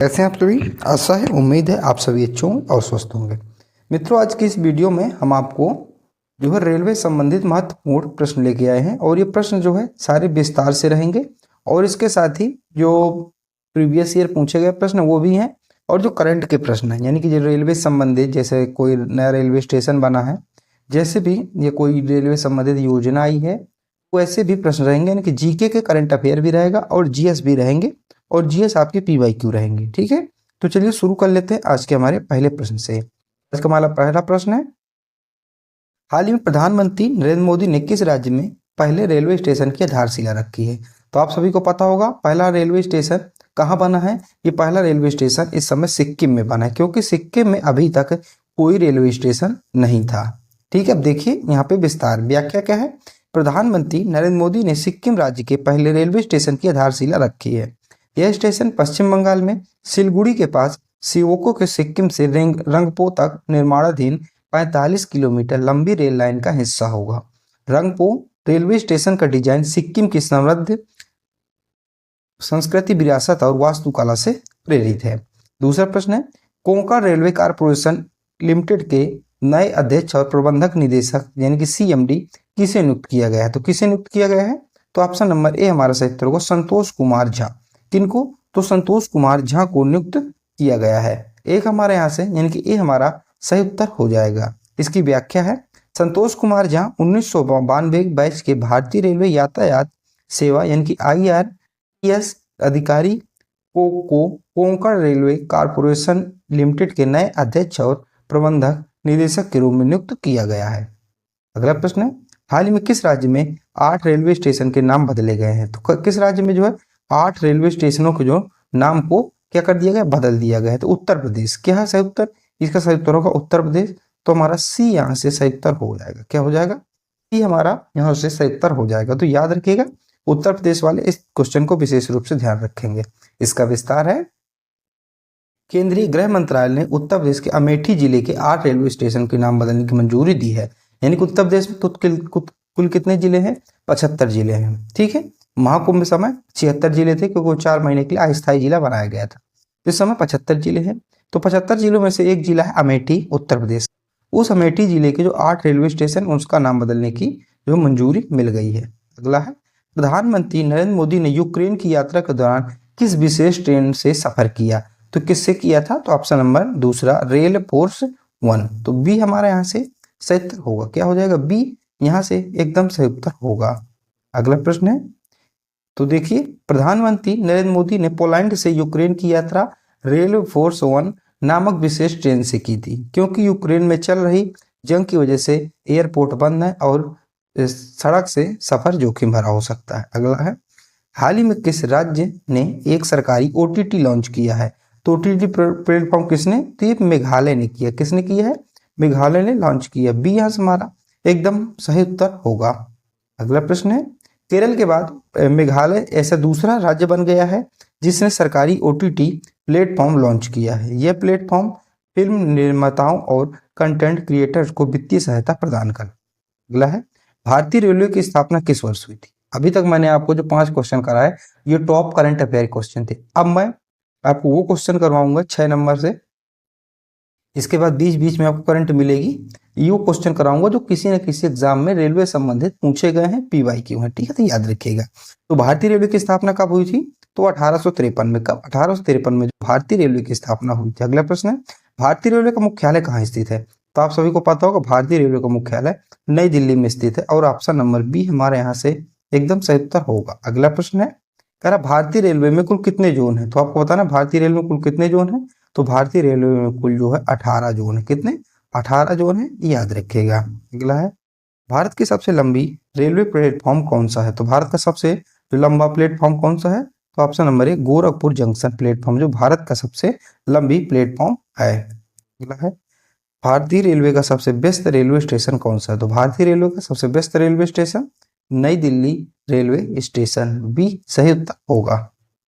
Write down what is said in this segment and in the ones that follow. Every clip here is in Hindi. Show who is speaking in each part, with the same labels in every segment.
Speaker 1: कैसे हैं आप सभी। आशा है उम्मीद है आप सभी अच्छे होंगे और स्वस्थ होंगे। मित्रों, आज की इस वीडियो में हम आपको जो है रेलवे संबंधित महत्वपूर्ण प्रश्न लेके आए हैं और ये प्रश्न जो है सारे विस्तार से रहेंगे और इसके साथ ही जो प्रीवियस ईयर पूछे गए प्रश्न वो भी हैं और जो करंट के प्रश्न हैं, यानी कि जो रेलवे संबंधित, जैसे कोई नया रेलवे स्टेशन बना है, जैसे भी ये कोई रेलवे संबंधित योजना आई है, वैसे भी प्रश्न रहेंगे। यानी कि जीके के करंट अफेयर भी रहेगा और जीएस भी रहेंगे और जीएस आपके पीवाईक्यू रहेंगे। ठीक है, तो चलिए शुरू कर लेते हैं आज के हमारे पहले प्रश्न से। आज का हमारा पहला प्रश्न है, हाल ही में प्रधानमंत्री नरेंद्र मोदी ने किस राज्य में पहले रेलवे स्टेशन की आधारशिला रखी है? तो आप सभी को पता होगा पहला रेलवे स्टेशन कहाँ बना है। ये पहला रेलवे स्टेशन इस समय सिक्किम में बना है, क्योंकि सिक्किम में अभी तक कोई रेलवे स्टेशन नहीं था। ठीक है, अब देखिए यहाँ पे विस्तार व्याख्या क्या है। प्रधानमंत्री नरेंद्र मोदी ने सिक्किम राज्य के पहले रेलवे स्टेशन की आधारशिला रखी है। यह स्टेशन पश्चिम बंगाल में सिलगुड़ी के पास शिवोको के सिक्किम से रंगपो तक निर्माणाधीन 45 किलोमीटर लंबी रेल लाइन का हिस्सा होगा। रंगपो रेलवे स्टेशन का डिजाइन सिक्किम की समृद्ध संस्कृति, विरासत और वास्तुकला से प्रेरित है। दूसरा प्रश्न है, कोंकण रेलवे कारपोरेशन लिमिटेड के नए अध्यक्ष और प्रबंधक निदेशक यानी कि सीएमडी किसे नियुक्त किया गया है? तो किसे नियुक्त किया गया है? तो ऑप्शन नंबर ए हमारा सही उत्तर होगा संतोष कुमार झा। किनको? तो संतोष कुमार झा को नियुक्त किया गया है। एक हमारे यहाँ से यानी कि ए हमारा सही उत्तर हो जाएगा। इसकी व्याख्या है, संतोष कुमार झा 1992 बैच के भारतीय रेलवे यातायात सेवा यानी कि IRTS अधिकारी को कोंकण रेलवे कारपोरेशन लिमिटेड के नए अध्यक्ष और प्रबंधक निदेशक के रूप में नियुक्त किया गया है। अगला प्रश्न है, हाल ही में किस राज्य में 8 रेलवे स्टेशन के नाम बदले गए हैं? तो किस राज्य में जो है 8 रेलवे स्टेशनों के जो नाम को क्या कर दिया गया, बदल दिया गया है? तो उत्तर प्रदेश। क्या है सही उत्तर? इसका सही उत्तर होगा उत्तर प्रदेश। तो हमारा सी यहाँ से सही उत्तर हो जाएगा। क्या हो जाएगा? सी हमारा यहाँ से सही उत्तर हो जाएगा। तो याद रखिएगा, उत्तर प्रदेश वाले इस क्वेश्चन को विशेष रूप से ध्यान रखेंगे। इसका विस्तार है, केंद्रीय गृह मंत्रालय ने उत्तर प्रदेश के अमेठी जिले के 8 रेलवे स्टेशन के नाम बदलने की मंजूरी दी है। यानी कि उत्तर प्रदेश में कुल कितने जिले हैं? 75 जिले हैं। ठीक है, महाकुंभ समय 76 जिले थे, क्योंकि वो 4 महीने के लिए अस्थायी जिला बनाया गया था। इस समय 75 जिले हैं। तो 75 जिलों में से एक जिला है अमेठी, उत्तर प्रदेश। उस अमेठी जिले के जो 8 रेलवे स्टेशन उसका नाम बदलने की जो मंजूरी मिल गई है। अगला है, प्रधानमंत्री नरेंद्र मोदी ने यूक्रेन की यात्रा के दौरान किस विशेष ट्रेन से सफर किया? तो किससे किया था? तो ऑप्शन नंबर दूसरा रेल फोर्स 1। तो बी हमारे यहाँ से सही उत्तर होगा। क्या हो जाएगा? बी यहाँ से एकदम सही उत्तर होगा। अगला प्रश्न है, तो देखिए, प्रधानमंत्री नरेंद्र मोदी ने पोलैंड से यूक्रेन की यात्रा रेल फोर्स 1 नामक विशेष ट्रेन से की थी, क्योंकि यूक्रेन में चल रही जंग की वजह से एयरपोर्ट बंद है और सड़क से सफर जोखिम भरा हो सकता है। अगला है, हाल ही में किस राज्य ने एक सरकारी OTT लॉन्च किया है? तो OTT प्लेटफॉर्म किसने? तो मेघालय ने किया। किसने किया है? मेघालय ने लॉन्च किया। बी यहाँ से हमारा एकदम सही उत्तर होगा। अगला प्रश्न है, केरल के बाद मेघालय ऐसा दूसरा राज्य बन गया है जिसने सरकारी OTT प्लेटफॉर्म लॉन्च किया है। यह प्लेटफॉर्म फिल्म निर्माताओं और कंटेंट क्रिएटर्स को वित्तीय सहायता प्रदान कर। अगला है, भारतीय रेलवे की स्थापना किस वर्ष हुई थी? अभी तक मैंने आपको जो 5 क्वेश्चन कराए ये टॉप करंट अफेयर क्वेश्चन थे। अब मैं आपको वो क्वेश्चन करवाऊंगा 6 नंबर से। इसके बाद बीच बीच में आपको करंट मिलेगी। ये क्वेश्चन कराऊंगा जो किसी न किसी एग्जाम में रेलवे संबंधित पूछे गए हैं, पीवाईक्यू हैं। ठीक है, तो याद रखिएगा। तो भारतीय रेलवे की स्थापना कब हुई थी? तो 1853 में। कब? 1853 में जो भारतीय रेलवे की स्थापना हुई थी। अगला प्रश्न है, भारतीय रेलवे का मुख्यालय कहाँ स्थित है? तो आप सभी को पता होगा भारतीय रेलवे का मुख्यालय नई दिल्ली में स्थित है और ऑप्शन नंबर बी हमारे यहाँ से एकदम सही उत्तर होगा। अगला प्रश्न है, कह रहा भारतीय रेलवे में कुल कितने जोन है? तो आपको बताना भारतीय रेलवे में कुल कितने जोन है? तो भारतीय रेलवे में कुल जो है 18 जोन है। कितने? 18 जोन है, याद रखिएगा। अगला है, भारत की सबसे लंबी रेलवे प्लेटफॉर्म कौन सा है? तो भारत का सबसे लंबा प्लेटफॉर्म कौन सा है? तो ऑप्शन नंबर ए गोरखपुर जंक्शन प्लेटफॉर्म जो भारत का सबसे लंबी प्लेटफॉर्म है। अगला है, भारतीय रेलवे का सबसे व्यस्त रेलवे स्टेशन कौन सा है? तो भारतीय रेलवे का सबसे व्यस्त रेलवे स्टेशन नई दिल्ली रेलवे स्टेशन। बी सही उत्तर होगा।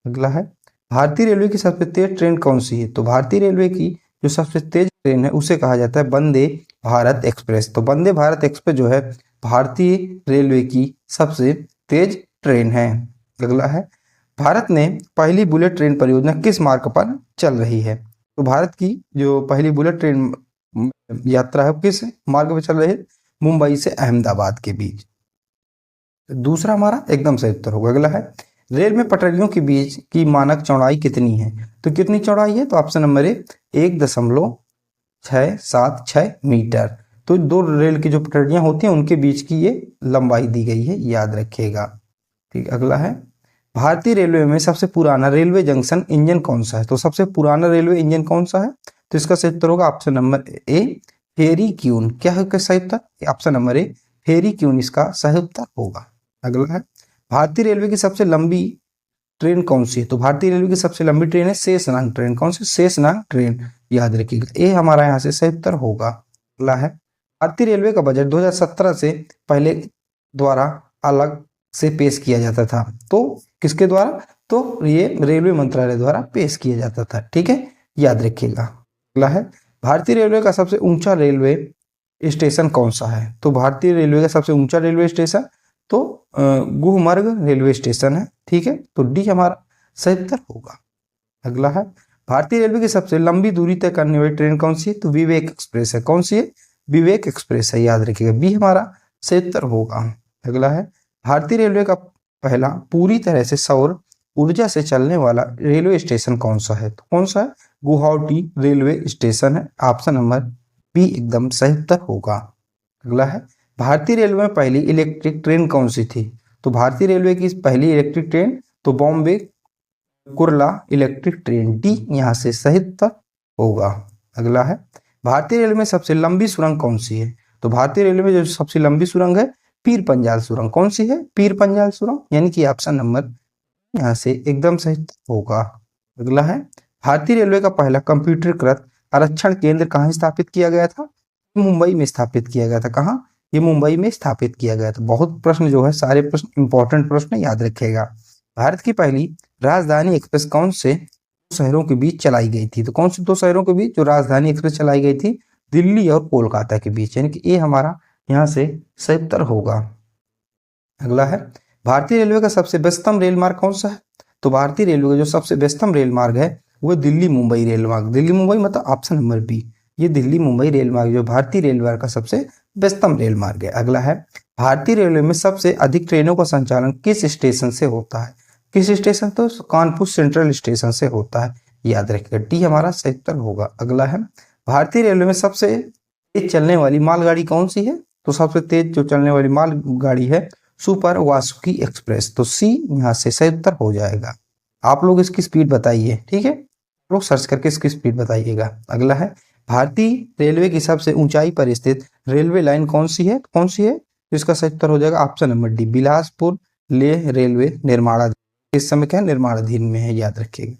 Speaker 1: अगला है, भारतीय रेलवे की सबसे तेज ट्रेन कौन सी है? तो भारतीय रेलवे की जो सबसे तेज ट्रेन है उसे कहा जाता है वंदे भारत एक्सप्रेस। तो वंदे भारत एक्सप्रेस जो है भारतीय रेलवे की सबसे तेज ट्रेन है। अगला है, भारत ने पहली बुलेट ट्रेन परियोजना किस मार्ग पर चल रही है? तो भारत की जो पहली बुलेट ट्रेन यात्रा है वो किस मार्ग पर चल रही है? मुंबई से अहमदाबाद के बीच। दूसरा हमारा एकदम सही उत्तर होगा। अगला है, रेल में पटरियों के बीच की मानक चौड़ाई कितनी है? तो कितनी चौड़ाई है? तो ऑप्शन नंबर ए 1.676 मीटर। तो दो रेल की जो पटरियां होती हैं उनके बीच की ये लंबाई दी गई है, याद रखिएगा। ठीक, अगला है, भारतीय रेलवे में सबसे पुराना रेलवे जंक्शन इंजन कौन सा है? तो सबसे पुराना रेलवे इंजन कौन सा है? तो इसका सही उत्तर होगा ऑप्शन नंबर ए फेरी क्यून। क्या है इसका सही उत्तर? ऑप्शन नंबर ए फेरी क्यून इसका सही उत्तर होगा। अगला है, भारतीय रेलवे की सबसे लंबी ट्रेन कौन सी है? तो भारतीय रेलवे की सबसे लंबी ट्रेन है शेषनाग ट्रेन। कौन सी? शेषनाग ट्रेन, याद रखिएगा। ए हमारा यहाँ से सही उत्तर होगा। अगला है, भारतीय रेलवे का बजट 2017 से पहले द्वारा अलग से पेश किया जाता था। तो किसके द्वारा? तो ये रेलवे मंत्रालय द्वारा पेश किया जाता था। ठीक है, याद रखिएगा। अगला है, भारतीय रेलवे का सबसे ऊंचा रेलवे स्टेशन कौन सा है? तो भारतीय रेलवे का सबसे ऊंचा रेलवे स्टेशन तो गुलमर्ग रेलवे स्टेशन है। ठीक है, तो डी हमारा सही उत्तर होगा। अगला है, भारतीय रेलवे की सबसे लंबी दूरी तय करने वाली ट्रेन कौन सी है? तो विवेक एक्सप्रेस है। कौन सी है? विवेक एक्सप्रेस है, याद रखिएगा। बी हमारा सही उत्तर होगा। अगला है, भारतीय रेलवे का पहला पूरी तरह से सौर ऊर्जा से चलने वाला रेलवे स्टेशन कौन सा है? तो कौन सा है? गुवाहाटी रेलवे स्टेशन है। ऑप्शन नंबर बी एकदम सही उत्तर होगा। अगला है, भारतीय रेलवे में पहली इलेक्ट्रिक ट्रेन कौन सी थी? तो भारतीय रेलवे की पहली इलेक्ट्रिक ट्रेन तो Bombay Kurla electric train, D यहाँ से सही उत्तर होगा। अगला है, भारतीय रेलवे में सबसे लंबी सुरंग कौन सी है? तो भारतीय रेलवे में जो सबसे लंबी सुरंग है पीर पंजाल सुरंग। कौन सी है? पीर पंजाल सुरंग, यानी कि ऑप्शन नंबर यहाँ से एकदम सही होगा। अगला है, भारतीय रेलवे का पहला कंप्यूटरीकृत आरक्षण केंद्र कहाँ स्थापित किया गया था? मुंबई में स्थापित किया गया था। कहाँ? ये मुंबई में स्थापित किया गया था। बहुत प्रश्न जो है, सारे प्रश्न इंपॉर्टेंट प्रश्न, याद रखिएगा। भारत की पहली राजधानी एक्सप्रेस कौन से शहरों के बीच चलाई गई थी? तो कौन से दो शहरों के बीच जो राजधानी एक्सप्रेस चलाई गई थी? दिल्ली और कोलकाता के बीच, यानी कि ये हमारा यहाँ से सही उत्तर होगा। अगला है, भारतीय रेलवे का सबसे व्यस्तम रेल मार्ग कौन सा है? तो भारतीय रेलवे का जो सबसे व्यस्तम रेल मार्ग है वो दिल्ली मुंबई रेल मार्ग। दिल्ली मुंबई मतलब ऑप्शन नंबर बी, ये दिल्ली मुंबई रेल मार्ग जो भारतीय रेलवे का सबसे व्यस्तम रेल मार्ग है। अगला है, भारतीय रेलवे में सबसे अधिक ट्रेनों का संचालन किस स्टेशन से होता है? किस स्टेशन? तो कानपुर सेंट्रल स्टेशन से होता है, याद रखिएगा। डी हमारा सही उत्तर होगा। अगला है, भारतीय रेलवे में सबसे तेज चलने वाली मालगाड़ी कौन सी है? तो सबसे तेज जो चलने वाली मालगाड़ी है सुपर वासुकी एक्सप्रेस, तो सी यहाँ से सही उत्तर हो जाएगा। आप लोग इसकी स्पीड बताइए, ठीक है, आप लोग सर्च करके इसकी स्पीड बताइएगा। अगला है, भारतीय रेलवे की सबसे ऊंचाई पर स्थित रेलवे लाइन कौन सी है? कौन सी है? तो इसका सही उत्तर हो जाएगा option number D, Bilaspur Leh railway निर्माणाधीन। इस समय क्या निर्माणाधीन में है, याद रखिएगा।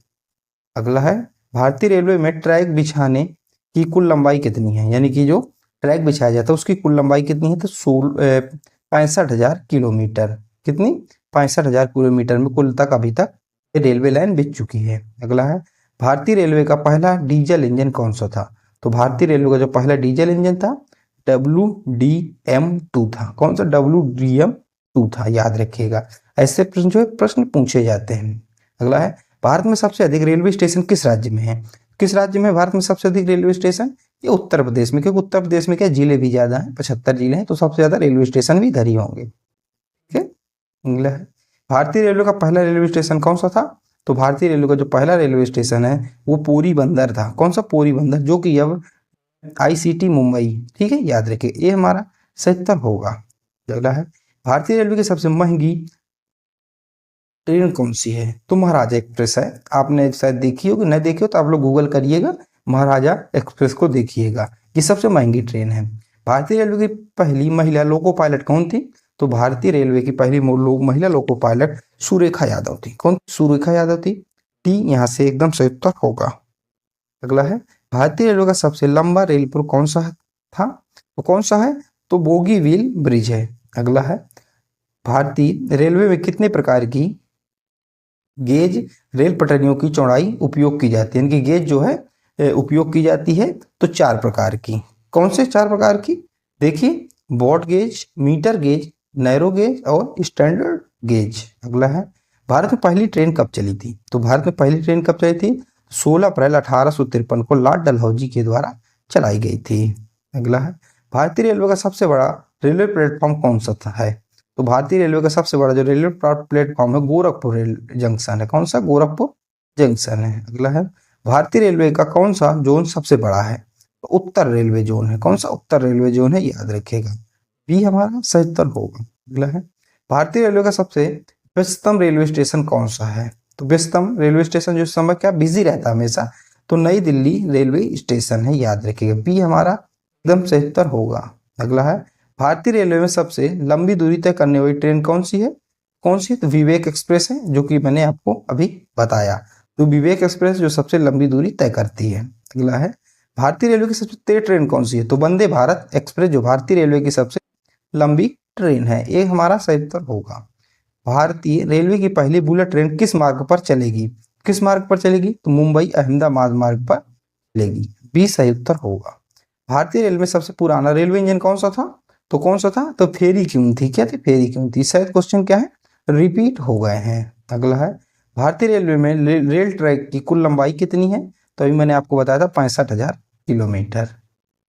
Speaker 1: अगला है, भारतीय रेलवे में ट्रैक बिछाने की कुल लंबाई कितनी है? यानी कि जो ट्रैक बिछाया जाता है उसकी कुल लंबाई कितनी है? तो 65,000 किलोमीटर। कितनी? 65,000 किलोमीटर में कुल तक अभी तक रेलवे लाइन बिछ चुकी है। अगला है, भारतीय रेलवे का पहला डीजल इंजन कौन सा था? तो भारतीय रेलवे का जो पहला डीजल इंजन था WDM-2 था। कौन सा? WDM-2 था, याद रखिएगा। ऐसे प्रश्न जो है प्रश्न पूछे जाते हैं। अगला है, भारत में सबसे अधिक रेलवे स्टेशन किस राज्य में है? किस राज्य में भारत में सबसे अधिक रेलवे स्टेशन? ये उत्तर प्रदेश में, क्योंकि उत्तर प्रदेश में क्या जिले भी ज्यादा हैं, 75 जिले हैं, तो सबसे ज्यादा रेलवे स्टेशन भी इधर ही होंगे। ठीक है। अगला है, भारतीय रेलवे का पहला रेलवे स्टेशन कौन सा था? तो भारतीय रेलवे का जो पहला रेलवे स्टेशन है वो पोरी बंदर था। कौन सा? पोरी बंदर, जो कि अब ICT मुंबई। ठीक है, याद रखिए, ये हमारा सही उत्तर होगा। अगला है, भारतीय रेलवे की सबसे महंगी ट्रेन कौन सी है? तो महाराजा एक्सप्रेस है। आपने शायद देखी होगी, नहीं देखी हो तो आप लोग गूगल करिएगा, महाराजा एक्सप्रेस को देखिएगा, ये सबसे महंगी ट्रेन है। भारतीय रेलवे की पहली महिला लोको पायलट कौन थी? तो भारतीय रेलवे की पहली महिला लोको पायलट सुरेखा यादव थी। कौन? सुरेखा यादव थी। टी यहाँ से एकदम सही उत्तर होगा। अगला है, भारतीय रेलवे का सबसे लंबा रेल पुल कौन सा था? तो कौन सा है? तो बोगीबील ब्रिज है। अगला है, भारतीय रेलवे में कितने प्रकार की गेज रेल पटरियों की चौड़ाई उपयोग की जाती है? यानी कि गेज जो है उपयोग की जाती है, तो 4 प्रकार की। कौन से 4 प्रकार की? देखिए, broad gauge, meter gauge, narrow gauge और स्टैंडर्ड गेज। अगला है, भारत में पहली ट्रेन कब चली थी? तो भारत में पहली ट्रेन कब चली थी? 16 अप्रैल 1853 को लॉर्ड डलहौजी के द्वारा चलाई गई थी। अगला है, भारतीय रेलवे का सबसे बड़ा रेलवे प्लेटफॉर्म कौन सा है? तो भारतीय रेलवे का सबसे बड़ा जो रेलवे प्लेटफॉर्म है गोरखपुर रेल जंक्शन है। कौन सा? गोरखपुर जंक्शन है। अगला है, भारतीय रेलवे का कौन सा जोन सबसे बड़ा है? तो उत्तर रेलवे जोन है। कौन सा? उत्तर रेलवे जोन है, याद रखिएगा। बी हमारा सही उत्तर होगा। अगला है, भारतीय रेलवे का सबसे व्यस्ततम रेलवे स्टेशन कौन सा है? तो व्यस्ततम रेलवे स्टेशन जो समय क्या बिजी रहता है हमेशा, तो नई दिल्ली रेलवे स्टेशन है, याद रखिएगा। बी हमारा एकदम सही उत्तर होगा। अगला है, भारतीय रेलवे में सबसे लंबी दूरी तय करने वाली ट्रेन कौन सी है? कौन सी? तो विवेक एक्सप्रेस है, जो कि मैंने आपको अभी बताया। तो विवेक एक्सप्रेस जो सबसे लंबी दूरी तय करती है। अगला है, भारतीय रेलवे की सबसे तेज ट्रेन कौन सी है? तो वंदे भारत एक्सप्रेस जो भारतीय रेलवे की सबसे लंबी ट्रेन है, ये हमारा सही उत्तर होगा। भारतीय रेलवे की पहली बुलेट ट्रेन किस मार्ग पर चलेगी? किस मार्ग पर चलेगी? तो मुंबई अहमदाबाद मार्ग पर चलेगी। बी सही उत्तर होगा। भारतीय रेलवे में सबसे पुराना रेलवे इंजन कौन सा था? तो कौन सा था? तो फेरी क्यों थी? क्या थी? फेरी क्यों थी। शायद क्वेश्चन क्या है, रिपीट हो गए हैं। अगला है, भारतीय रेलवे में रेल ट्रैक की कुल लंबाई कितनी है? तो अभी मैंने आपको बताया था 65,000 किलोमीटर।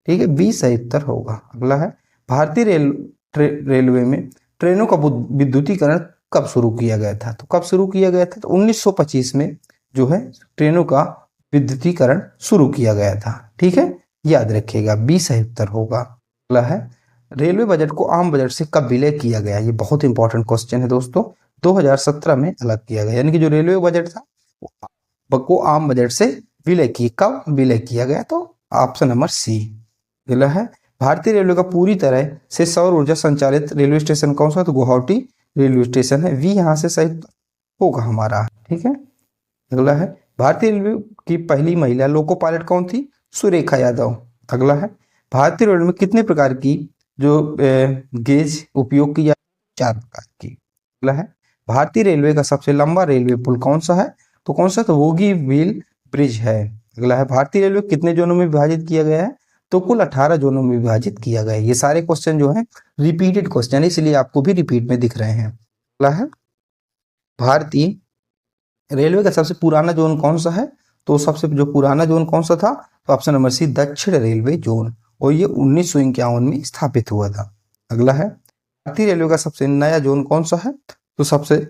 Speaker 1: ठीक है, बी सही उत्तर होगा। अगला है, भारतीय रेलवे में ट्रेनों का विद्युतीकरण कब शुरू किया गया था? तो कब शुरू किया गया था? तो 1925 में जो है ट्रेनों का विद्युतीकरण शुरू किया गया था। ठीक है, याद रखिएगा। बी सही उत्तर होगा। अगला है, रेलवे बजट को आम बजट से कब विलय किया गया? ये बहुत इंपॉर्टेंट क्वेश्चन है दोस्तों। 2017 में अलग किया गया, यानी कि जो रेलवे बजट था वो आम बजट से विलय की। कब विलय किया गया? तो ऑप्शन नंबर सी। अगला है, भारतीय रेलवे का पूरी तरह से सौर ऊर्जा संचालित रेलवे स्टेशन कौन सा? तो गुवाहाटी रेलवे स्टेशन है। वी यहाँ से सही होगा हमारा। ठीक है, अगला है, भारतीय रेलवे की पहली महिला लोको पायलट कौन थी? सुरेखा यादव। अगला है, भारतीय रेलवे में कितने प्रकार की जो गेज उपयोग की जाती है? 4 प्रकार की। अगला है, भारतीय रेलवे का सबसे लंबा रेलवे पुल कौन सा है? तो कौन सा? तो बोगीबील ब्रिज है। अगला है, भारतीय रेलवे कितने जोनों में विभाजित किया गया है? तो कुल 18 जोनों में विभाजित किया गया है। ये सारे क्वेश्चन जो है रिपीटेड क्वेश्चन है, इसलिए आपको भी रिपीट में दिख रहे हैं। अगला है, भारतीय रेलवे का सबसे पुराना जोन कौन सा है? तो सबसे जो पुराना जोन कौन सा था? तो ऑप्शन नंबर सी, दक्षिण रेलवे जोन, और ये 1951 में स्थापित हुआ था। अगला है, भारतीय रेलवे का सबसे नया जोन कौन सा है? तो सबसे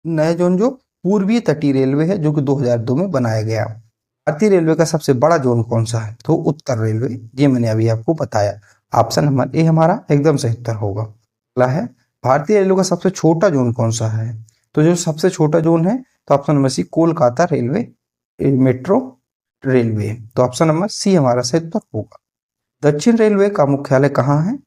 Speaker 1: नया जोन जो पूर्वीय तटीय रेलवे है, जो कि 2002 में बनाया गया। भारतीय रेलवे का सबसे बड़ा जोन कौन सा है? तो उत्तर रेलवे, ये मैंने अभी आपको बताया। ऑप्शन नंबर ए हमारा एकदम सही उत्तर होगा। अगला है, भारतीय रेलवे का सबसे छोटा जोन कौन सा है? तो जो सबसे छोटा जोन है, तो option number C, Kolkata railway metro railway. तो ऑप्शन नंबर सी हमारा सही उत्तर होगा। दक्षिण रेलवे का मुख्यालय कहाँ है?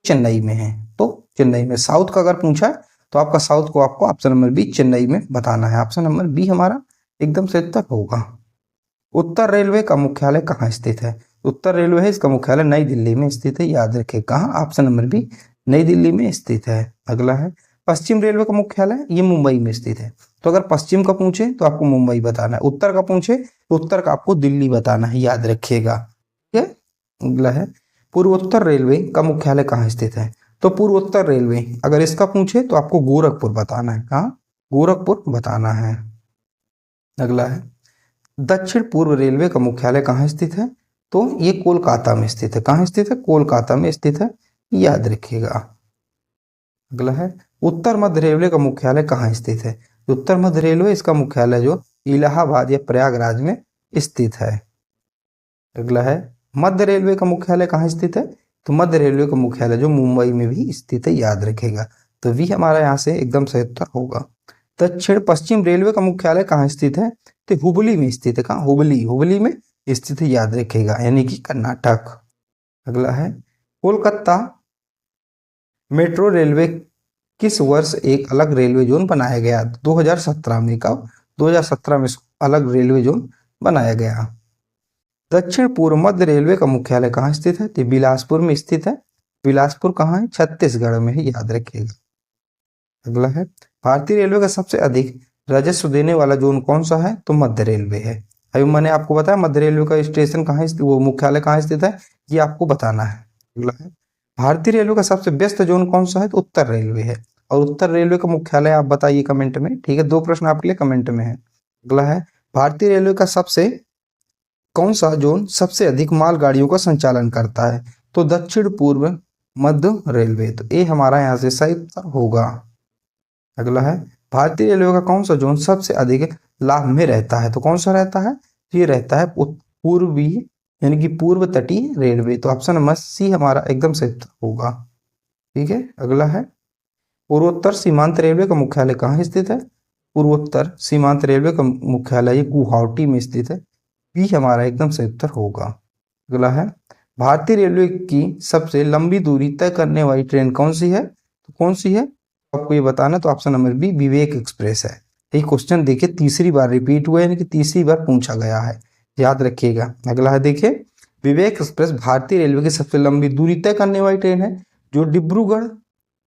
Speaker 1: चेन्नई में है। तो चेन्नई में। साउथ का अगर पूछा तो आपका साउथ को आपको ऑप्शन नंबर बी, चेन्नई में बताना है। ऑप्शन नंबर बी हमारा एकदम सही उत्तर होगा। उत्तर रेलवे का मुख्यालय कहाँ स्थित है? उत्तर रेलवे है, इसका मुख्यालय नई दिल्ली में स्थित है, याद रखें। कहाँ? ऑप्शन नंबर बी, नई दिल्ली में स्थित है। अगला है, पश्चिम रेलवे का मुख्यालय, ये मुंबई में स्थित है। तो अगर पश्चिम का पूछे तो आपको मुंबई बताना है, उत्तर का पूछे तो उत्तर का आपको दिल्ली बताना है, याद रखिएगा। ठीक है, अगला है, पूर्वोत्तर रेलवे का मुख्यालय कहाँ स्थित है? तो पूर्वोत्तर रेलवे अगर इसका पूछे तो आपको गोरखपुर बताना है। कहाँ? गोरखपुर बताना है। अगला है, दक्षिण पूर्व रेलवे का मुख्यालय कहाँ स्थित है? तो ये कोलकाता में स्थित है। कहाँ स्थित है? कोलकाता में स्थित है, याद रखिएगा। अगला है, उत्तर मध्य रेलवे का मुख्यालय कहाँ स्थित है? उत्तर मध्य रेलवे, इसका मुख्यालय जो इलाहाबाद या प्रयागराज में स्थित है। अगला है, मध्य रेलवे का मुख्यालय कहाँ स्थित है? तो मध्य रेलवे का मुख्यालय जो मुंबई में भी स्थित है, याद रखेगा। तो वी हमारा यहाँ से एकदम सही उत्तर होगा। दक्षिण पश्चिम रेलवे का मुख्यालय कहाँ स्थित है? तो हुबली में स्थित है। कहाँ? हुबली, हुबली में स्थित है, याद रखेगा, यानी कि कर्नाटक। अगला है, कोलकाता मेट्रो रेलवे किस वर्ष एक अलग रेलवे जोन बनाया गया? 2017 में। कब? 2017 में अलग रेलवे जोन बनाया गया। दक्षिण पूर्व मध्य रेलवे का मुख्यालय कहाँ स्थित है? तो बिलासपुर में स्थित है। बिलासपुर कहाँ है? छत्तीसगढ़ में है, याद रखिएगा। अगला है, भारतीय रेलवे का सबसे अधिक राजस्व देने वाला जोन कौन सा है? तो मध्य रेलवे है। अभी मैंने आपको बताया मध्य रेलवे का स्टेशन कहाँ स्थित, वो मुख्यालय कहाँ स्थित है, ये आपको बताना है। अगला है, भारतीय रेलवे का सबसे व्यस्त जोन कौन सा है? तो उत्तर रेलवे है। और उत्तर रेलवे का मुख्यालय आप बताइए कमेंट में। ठीक है, 2 प्रश्न आपके लिए कमेंट में है। अगला है, भारतीय रेलवे का कौन सा जोन सबसे अधिक मालगाड़ियों का संचालन करता है? तो दक्षिण पूर्व मध्य रेलवे, तो ये हमारा यहाँ से सही उत्तर होगा। अगला है, भारतीय रेलवे का कौन सा जोन सबसे अधिक लाभ में रहता है? तो कौन सा रहता है? ये रहता है पूर्वी यानी कि पूर्व तटीय रेलवे, तो ऑप्शन नंबर सी हमारा एकदम सही उत्तर होगा। ठीक है, अगला है, पूर्वोत्तर सीमांत रेलवे का मुख्यालय कहाँ स्थित है? पूर्वोत्तर सीमांत रेलवे का मुख्यालय गुवाहाटी में स्थित है। बी हमारा एकदम सही उत्तर होगा। अगला है, भारतीय रेलवे की सबसे लंबी दूरी तय करने वाली ट्रेन कौन सी है? तो कौन सी है आपको ये बताना, तो ऑप्शन नंबर बी विवेक एक्सप्रेस है। ये क्वेश्चन देखिए तीसरी बार रिपीट हुआ है, यानी कि तीसरी बार पूछा गया है, याद रखिएगा। अगला है, देखिए विवेक एक्सप्रेस भारतीय रेलवे की सबसे लंबी दूरी तय करने वाली ट्रेन है, जो डिब्रूगढ़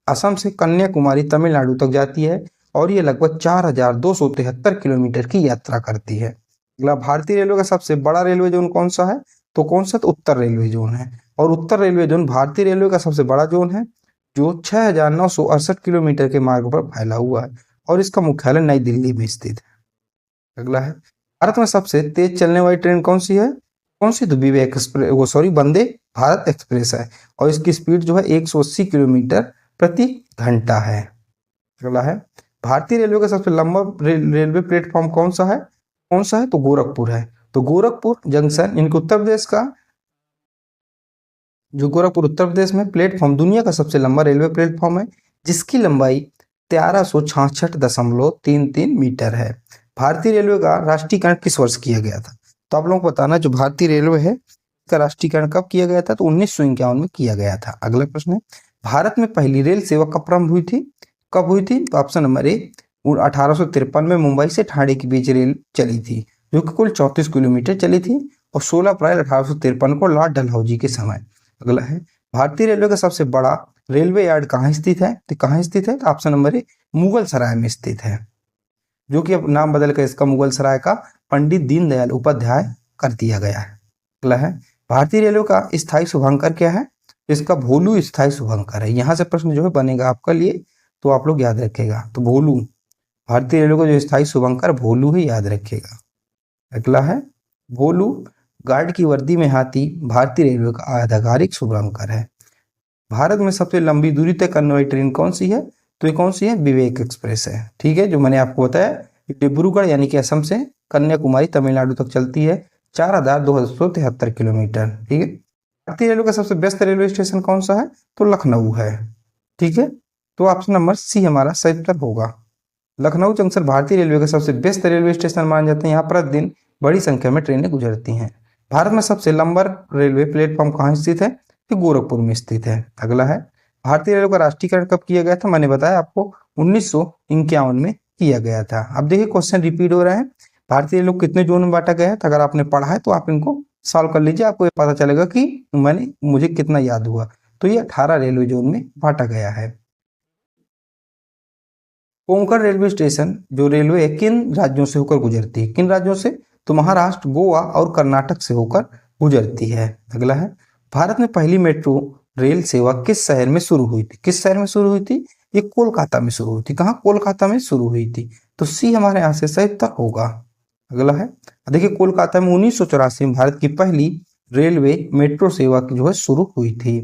Speaker 1: असम से कन्याकुमारी तमिलनाडु तक जाती है और ये लगभग 4273 किलोमीटर की यात्रा करती है। अगला, भारतीय रेलवे का सबसे बड़ा रेलवे जोन कौन सा है? तो कौन सा? तो उत्तर रेलवे जोन है। और उत्तर रेलवे जोन भारतीय रेलवे का सबसे बड़ा जोन है, जो 6968 किलोमीटर के मार्ग पर फैला हुआ है और इसका मुख्यालय नई दिल्ली में स्थित है। अगला है, भारत में सबसे तेज चलने वाली ट्रेन कौन सी है? कौन सी? तो विवेक एक्सप्रेस, वंदे भारत एक्सप्रेस है और इसकी स्पीड जो है 180 किलोमीटर प्रति घंटा है। अगला है, भारतीय रेलवे का सबसे लंबा रेलवे प्लेटफॉर्म कौन सा है? कौन सा है? तो गोरखपुर है। तो गोरखपुर जंक्शन इनके उत्तर प्रदेश का, जो गोरखपुर उत्तर प्रदेश में प्लेटफॉर्म दुनिया का सबसे लंबा रेलवे प्लेटफॉर्म है, जिसकी लंबाई 1366.33 मीटर है। भारतीय रेलवे का राष्ट्रीयकरण किस वर्ष किया गया था? तो आप लोगों को बताना, जो भारतीय रेलवे है इसका राष्ट्रीयकरण कब किया गया था? तो 1951 में किया गया था। अगला प्रश्न है, भारत में पहली रेल सेवा कब प्रारंभ हुई थी? कब हुई थी? तो ऑप्शन नंबर ए 1853 में मुंबई से ठाणे के बीच रेल चली थी, जो कि कुल 34 किलोमीटर चली थी और 16 अप्रैल 1853 को लॉर्ड डलहौजी के समय। अगला है, भारतीय रेलवे का सबसे बड़ा रेलवे यार्ड कहाँ स्थित है? तो कहाँ स्थित है? तो ऑप्शन नंबर ए मुगल सराय में स्थित है, जो कि अब नाम बदल कर इसका मुगल सराय का पंडित दीनदयाल उपाध्याय कर दिया गया है। अगला है, भारतीय रेलवे का स्थायी शुभंकर क्या है? इसका भोलू स्थायी शुभंकर है। यहाँ से प्रश्न जो है बनेगा आपका लिए, तो आप लोग याद रखेगा। तो भोलू, भारतीय रेलवे का जो स्थायी शुभंकर भोलू ही याद रखेगा। अगला है, भोलू गार्ड की वर्दी में हाथी भारतीय रेलवे का आधिकारिक शुभंकर है। भारत में सबसे लंबी दूरी तय करने वाली ट्रेन कौन सी है? तो ये कौन सी है? विवेक एक्सप्रेस है। ठीक है, जो मैंने आपको बताया, डिब्रूगढ़ यानी कि असम से कन्याकुमारी तमिलनाडु तक चलती है, 4273 किलोमीटर। ठीक है, भारतीय रेलवे का सबसे व्यस्त रेलवे स्टेशन कौन सा है? तो लखनऊ है। ठीक है, तो ऑप्शन नंबर सी हमारा सही उत्तर होगा। लखनऊ जंक्शन भारतीय रेलवे का सबसे व्यस्त रेलवे स्टेशन माने जाते हैं। यहाँ प्रतिदिन बड़ी संख्या में ट्रेनें गुजरती हैं। भारत में सबसे लंबा रेलवे प्लेटफॉर्म कहाँ स्थित है? तो गोरखपुर में स्थित है। अगला है, भारतीय रेलवे का राष्ट्रीयकरण कब किया गया था? मैंने बताया आपको 1951 में किया गया था। अब देखिए क्वेश्चन रिपीट हो रहे हैं, भारतीय रेलवे कितने जोन में बांटा गया है? तो अगर आपने पढ़ा है तो आप इनको सॉल्व कर लीजिए, आपको ये पता चलेगा कि मुझे कितना याद हुआ। तो ये 18 रेलवे जोन में बांटा गया है। कोंकण रेलवे स्टेशन जो रेलवे है किन राज्यों से होकर गुजरती है? किन राज्यों से? तो महाराष्ट्र, गोवा और कर्नाटक से होकर गुजरती है। अगला है, भारत में पहली मेट्रो रेल सेवा किस शहर में शुरू हुई थी? किस शहर में शुरू हुई थी? ये कोलकाता में शुरू हुई थी। कहाँ? कोलकाता में शुरू हुई थी। तो सी हमारे यहाँ से सही उत्तर होगा। अगला है, देखिए कोलकाता में 1984 में भारत की पहली रेलवे मेट्रो सेवा की जो है शुरू हुई थी।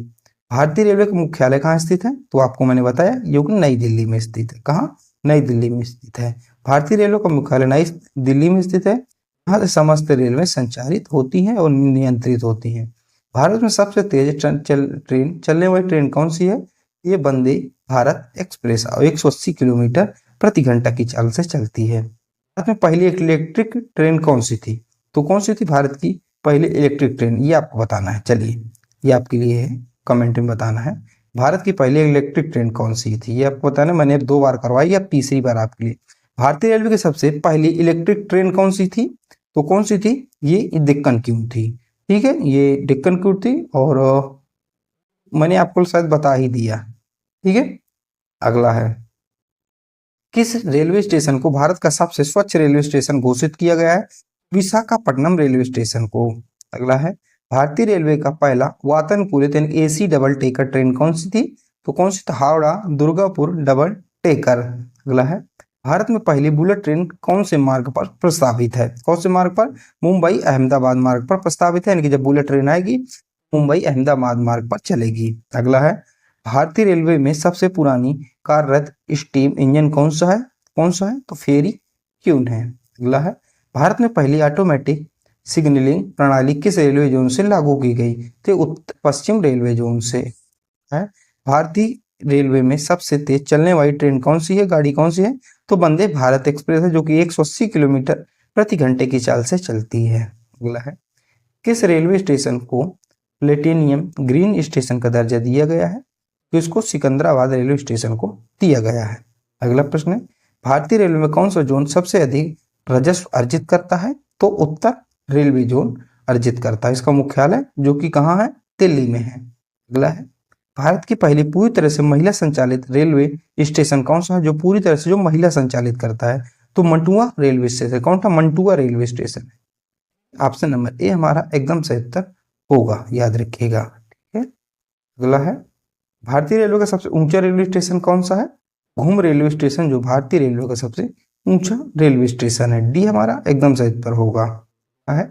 Speaker 1: भारतीय रेलवे का मुख्यालय कहाँ स्थित है? तो आपको मैंने बताया ये नई दिल्ली में स्थित है। कहाँ? नई दिल्ली में स्थित है। भारतीय रेलवे का मुख्यालय नई दिल्ली में स्थित है। यहाँ से समस्त रेलवे संचालित होती हैं और नियंत्रित होती हैं। भारत में सबसे तेज ट्रेन चलने वाली ट्रेन कौन सी है? ये वंदे भारत एक्सप्रेस 180 किलोमीटर प्रति घंटा की चाल से चलती है। भारत में पहली इलेक्ट्रिक ट्रेन कौन सी थी? तो कौन सी थी भारत की पहली इलेक्ट्रिक ट्रेन? ये आपको बताना है। चलिए ये आपके लिए है, कमेंट में बताना है। भारत की पहली इलेक्ट्रिक ट्रेन कौन सी थी? ये आपको बताना, मैंने 2 बार करवाई, अब तीसरी बार आपके लिए। भारतीय रेलवे की सबसे पहली इलेक्ट्रिक ट्रेन कौन सी थी? तो कौन सी थी? ये डेक्कन क्वीन थी। ठीक है, ये डेक्कन क्वीन थी और मैंने आपको शायद बता ही दिया। ठीक है, अगला है, किस रेलवे स्टेशन को भारत का सबसे स्वच्छ रेलवे स्टेशन घोषित किया गया है? विशाखापट्टनम रेलवे स्टेशन को। अगला है, भारतीय रेलवे का पहला वातानुकूलित यानी एसी डबल डेकर ट्रेन कौन सी थी? तो कौन सी? Howrah Durgapur double decker. अगला है, भारत में पहली बुलेट ट्रेन कौन से मार्ग पर प्रस्तावित है? कौन से मार्ग पर? मुंबई अहमदाबाद मार्ग पर प्रस्तावित है, यानी कि जब बुलेट ट्रेन आएगी मुंबई अहमदाबाद मार्ग पर चलेगी। अगला है, भारतीय रेलवे में सबसे पुरानी कार्यरत स्टीम इंजन कौन सा है? कौन सा है? तो फेरी क्यून है। अगला है, भारत में पहली ऑटोमेटिक सिग्नलिंग प्रणाली किस रेलवे जोन से लागू की गई? तो उत्तर पश्चिम रेलवे जोन से है। भारतीय रेलवे में सबसे तेज चलने वाली ट्रेन कौन सी है, गाड़ी कौन सी है? तो वंदे भारत एक्सप्रेस है, जो कि 180 किलोमीटर प्रति घंटे की चाल से चलती है। अगला है, किस रेलवे स्टेशन को प्लेटिनियम ग्रीन स्टेशन का दर्जा दिया गया है? तो इसको सिकंदराबाद रेलवे स्टेशन को दिया गया है। अगला प्रश्न है, भारतीय रेलवे में कौन सा जोन सबसे अधिक राजस्व अर्जित करता है? तो उत्तर रेलवे जोन अर्जित करता है। इसका मुख्यालय जो कि कहाँ है? दिल्ली में है। अगला है, भारत की पहली पूरी तरह से महिला संचालित रेलवे स्टेशन कौन सा है, जो पूरी तरह से जो महिला संचालित करता है? तो मंटुआ रेलवे स्टेशन। कौन था? मंटुआ रेलवे स्टेशन है। ऑप्शन नंबर ए हमारा एकदम सही उत्तर होगा, याद रखिएगा। ठीक है। अगला है, भारतीय रेलवे का सबसे ऊंचा रेलवे स्टेशन कौन सा है? घूम रेलवे स्टेशन जो भारतीय रेलवे का सबसे ऊंचा रेलवे स्टेशन है। डी हमारा एकदम सही उत्तर होगा। है,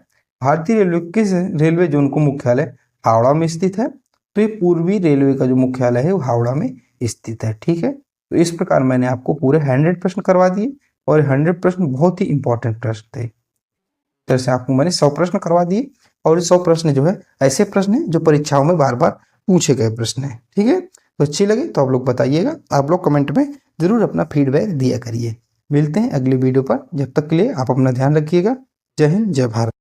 Speaker 1: भारतीय रेलवे किस रेलवे जोन को मुख्यालय हावड़ा में स्थित है? तो ये पूर्वी रेलवे का जो मुख्यालय है वो हावड़ा में स्थित है। ठीक है, तो इस प्रकार मैंने आपको पूरे 100 प्रश्न करवा दिए और 100 प्रश्न बहुत ही इंपॉर्टेंट प्रश्न थे। तरह से आपको मैंने 100 प्रश्न करवा दिए और 100 प्रश्न जो है ऐसे प्रश्न है जो परीक्षाओं में बार बार पूछे गए प्रश्न है। ठीक है, तो अच्छी लगे तो आप लोग बताइएगा, आप लोग कमेंट में जरूर अपना फीडबैक दिया करिए। मिलते हैं अगली वीडियो पर, जब तक के लिए आप अपना ध्यान रखिएगा। जय हिंद, जय भारत।